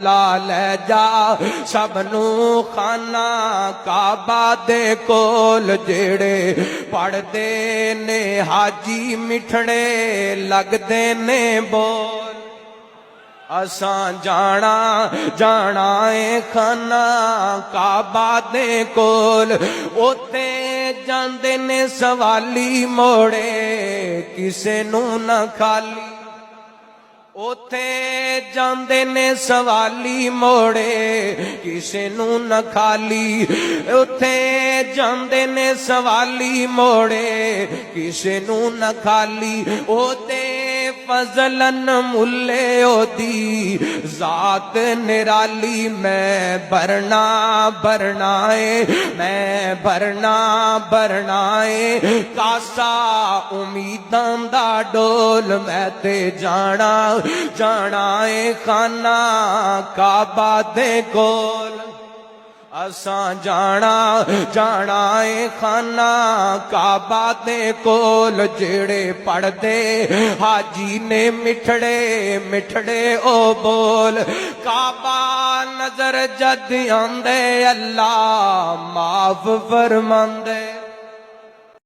अल्लाह ले जा सबनू खाना काबा दे कोल जेड़े पढ़दे ने हाजी मिठड़े लगदे ने बोल। असां जाना जाना ए खाना काबा दे कोल ओते जांदे ने सवाली मोड़े किसे नू ना खाली। ओथे जांदे ने सवाली मोड़े किसे नू न खाली। ओथे जांदे ने सवाली मोड़े किसे नू न खाली। ओते फजलन मुल्ले ओदी जात निराली। मैं भरना भरनाए मैं भरना भरनाए कासा उम्मीदां दा डोल। मैं ते जाना जाना ए खाना काबा दे कोल। असां जाना जाना ए खाना काबा दे कोल जेड़े पढ़दे हाजी ने मिठड़े मिठड़े ओ बोल। काबा नजर जद आंदे अल्लाह माफ फरमांदे।